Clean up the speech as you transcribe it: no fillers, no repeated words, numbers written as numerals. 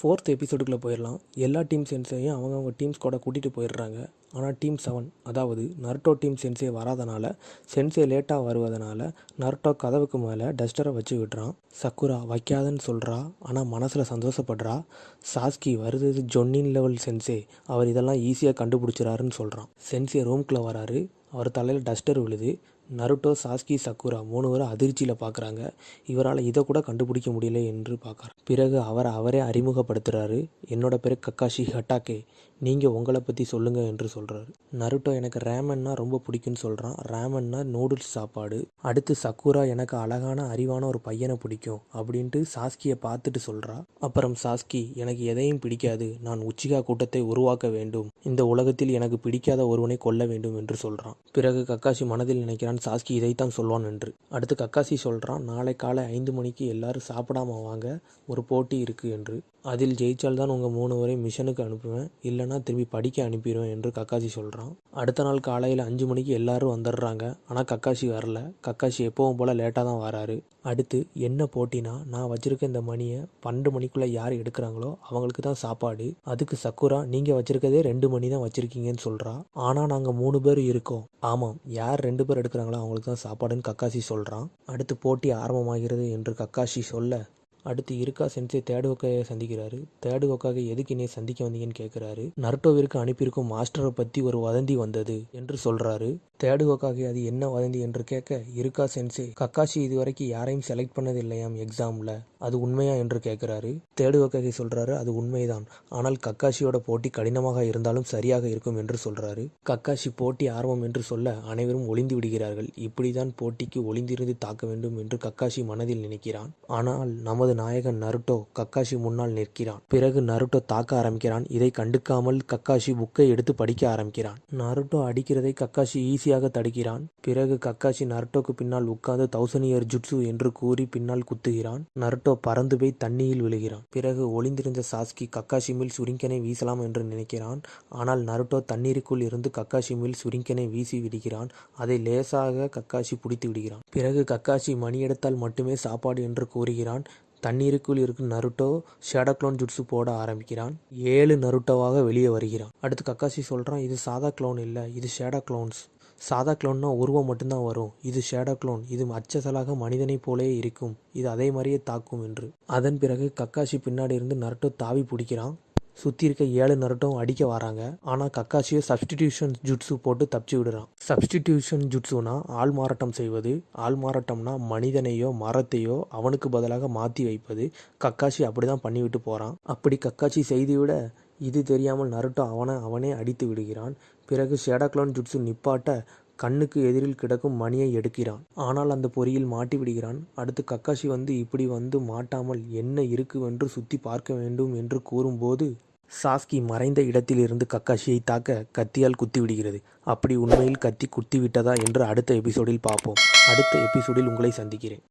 4th எபிசோடுக்குள்ளே போயிடலாம். எல்லா team சென்சையும் அவங்கவுங்க டீம் ஸ்குவாடை கூட்டிகிட்டு போயிடுறாங்க. ஆனால் டீம் 7 அதாவது நருட்டோ டீம் சென்சே வராதனால, சென்சே லேட்டாக வருவதனால நருட்டோ கதவுக்கு மேலே டஸ்டரை வச்சு விடுறான். சக்குரா வைக்காதன்னு சொல்கிறா, ஆனால் மனசில் சந்தோஷப்படுறா. சாஸ்கி வருது ஜொன்னின் லெவல் சென்சே, அவர் இதெல்லாம் ஈஸியாக கண்டுபிடிச்சிறாருன்னு சொல்கிறான். சென்சே ரூம்குள்ளே வராரு. அவர் தலையில் டஸ்டர் விழுது. நருட்டோ, சாஸ்கி, சக்குரா 3 பேரும் அதிர்ச்சியில் பார்க்குறாங்க. இவரால் இதை கூட கண்டுபிடிக்க முடியல என்று பார்க்குறார். பிறகு அவரே அறிமுகப்படுத்துகிறாரு. என்னோட பேர் கக்காஷி ஹட்டாகே, நீங்கள் உங்களை பற்றி சொல்லுங்கள் என்று சொல்கிறாரு. நருட்டோ எனக்கு ரேமன்னா ரொம்ப பிடிக்கும்னு சொல்கிறான். ரேமன்னா நூடுல்ஸ் சாப்பாடு. அடுத்து சக்குரா எனக்கு அழகான அறிவான ஒரு பையனை பிடிக்கும் அப்படின்ட்டு சாஸ்கியை பார்த்துட்டு சொல்கிறா. அப்புறம் சாஸ்கி எனக்கு எதையும் பிடிக்காது, நான் உச்சிகா கூட்டத்தை உருவாக்க வேண்டும், இந்த உலகத்தில் எனக்கு பிடிக்காத ஒருவனை கொல்ல வேண்டும் என்று சொல்கிறான். பிறகு கக்காஷி மனதில் நினைக்கிறான் சாஸ்கி இதைத்தான் சொல்வான் என்று. அடுத்து கக்காஷி சொல்கிறான், நாளை காலை 5 மணிக்கு எல்லாரும் சாப்பிடாம வாங்க, ஒரு போட்டி இருக்குது என்று. அதில் ஜெயிச்சால் தான் உங்கள் 3 பேரையும் மிஷனுக்கு அனுப்புவேன், இல்லைனா திரும்பி படிக்க அனுப்பிடுவேன் என்று கக்காஷி சொல்கிறான். அடுத்த நாள் காலையில் 5 மணிக்கு எல்லாரும் வந்துடுறாங்க. ஆனால் கக்காஷி வரல. கக்காஷி எப்பவும் போல் லேட்டாக தான் வராரு. அடுத்து என்ன போட்டினா, நான் வச்சுருக்க இந்த மணியை 12 மணிக்குள்ளே யார் எடுக்கிறாங்களோ அவங்களுக்கு தான் சாப்பாடு. அதுக்கு சக்குரா, நீங்கள் வச்சுருக்கதே 2 மணி தான் வச்சுருக்கீங்கன்னு சொல்கிறா. ஆனால் நாங்கள் 3 பேர் இருக்கோம். ஆமாம், யார் 2 பேர் எடுக்கிறாங்களோ அவங்களுக்கு தான் சாப்பாடுன்னு கக்காஷி சொல்கிறான். அடுத்து போட்டி ஆரம்பமாகிறது என்று கக்காஷி சொல்ல, அடுத்து இருக்கா சென்சே தேர்டு ஹோக்காகையை சந்திக்கிறாரு. தேர்டு ஹோக்காகை எதுக்கு என்னை சந்திக்க வந்தீங்கன்னு கேட்குறாரு. நருட்டோவிற்கு அனுப்பியிருக்கும் மாஸ்டரை பற்றி ஒரு வதந்தி வந்தது என்று சொல்கிறாரு. தேர்டு ஹோக்காகை அது என்ன வதந்தி என்று கேட்க, இருக்கா சென்சே கக்காஷி இதுவரைக்கும் யாரையும் செலக்ட் பண்ணது இல்லையாம் எக்ஸாமில், அது உண்மையா என்று கேட்குறாரு. தேர்டு ஹோக்காகை சொல்கிறாரு, அது உண்மைதான், ஆனால் கக்காஷியோட போட்டி கடினமாக இருந்தாலும் சரியாக இருக்கும் என்று சொல்கிறாரு. கக்காஷி போட்டி ஆர்வம் என்று சொல்ல அனைவரும் ஒளிந்து விடுகிறார்கள். இப்படிதான் போட்டிக்கு ஒளிந்திருந்து தாக்க வேண்டும் என்று கக்காஷி மனதில் நினைக்கிறான். ஆனால் நமது நாயகன் நருட்டோ கக்காஷி முன்னால் நிற்கிறான். பிறகு நருட்டோ தாக்க ஆரம்பிக்கிறான். இதை கண்டுக்காமல் கக்காஷி புக்கை எடுத்து படிக்க ஆரம்பிக்கிறான். நருட்டோ அடிக்கிறதை கக்காஷி ஈஸியாக தடுக்கிறான். பிறகு கக்காஷி நருட்டோக்கு பின்னால் உட்கார்ந்து 1000 இயர் ஜுட்சு என்று கூறி பின்னால் குத்துகிறான். நருட்டோ பறந்து போய் தண்ணியில் விழுகிறான். பிறகு ஒளிந்திருந்த சாஸ்கி கக்காஷி மேல் சுரிங்கனை வீசலாம் என்று நினைக்கிறான். ஆனால் நருட்டோ தண்ணீருக்குள் இருந்து கக்காஷி மேல் சுரிங்கனை வீசி விடுகிறான். அதை லேசாக கக்காஷி பிடித்து விடுகிறான். பிறகு கக்காஷி மணி எடுத்தால் மட்டுமே சாப்பாடு என்று கூறுகிறான். தண்ணீருக்குள் இருக்கும் நருட்டோ ஷேடோ க்ளோன் ஜுட்ஸு போட ஆரம்பிக்கிறான். 7 நருட்டோவாக வெளியே வருகிறான். அடுத்து கக்காஷி சொல்கிறான், இது சாதா க்ளோன் இல்லை, இது ஷேடோ க்ளோன்ஸ். சாதா க்ளோன்னா உருவம் மட்டும்தான் வரும், இது ஷேடோ க்ளோன், இது அச்சசலாக மனிதனை போலே இருக்கும், இது அதே மாதிரியே தாக்கும் என்று. அதன் பிறகு கக்காஷி பின்னாடி இருந்து நருட்டோ தாவி பிடிக்கிறான். சுற்றி இருக்க 7 நருட்டோவும் அடிக்க வராங்க. ஆனால் கக்காஷியோ சப்ஸ்டிடியூஷன் ஜுட்ஸு போட்டு தப்பிச்சு விடுறான். சப்ஸ்டிடியூஷன் ஜுட்ஸுனா ஆள் மாறாட்டம் செய்வது. ஆள் மாறாட்டம்னா மனிதனையோ மரத்தையோ அவனுக்கு பதிலாக மாற்றி வைப்பது. கக்காஷி அப்படி தான் பண்ணிவிட்டு போகிறான். அப்படி கக்காஷி செய்துவிட இது தெரியாமல் நருட்டோ அவனே அடித்து விடுகிறான். பிறகு ஷேடோ க்ளோன் ஜுட்ஸு நிப்பாட்ட கண்ணுக்கு எதிரில் கிடக்கும் மணியை எடுக்கிறான். ஆனால் அந்த பொறியில் மாட்டி விடுகிறான். அடுத்து கக்காஷி இப்படி மாட்டாமல் என்ன இருக்குவென்று சுற்றி பார்க்க வேண்டும் என்று கூறும்போது சாஸ்கி மறைந்த இடத்திலிருந்து கக்காஷியை தாக்க கத்தியால் குத்தி விடுகிறது. அப்படி உண்மையில் கத்தி குத்தி விட்டதா என்று அடுத்த எபிசோடில் பார்ப்போம். அடுத்த எபிசோடில் உங்களை சந்திக்கிறேன்.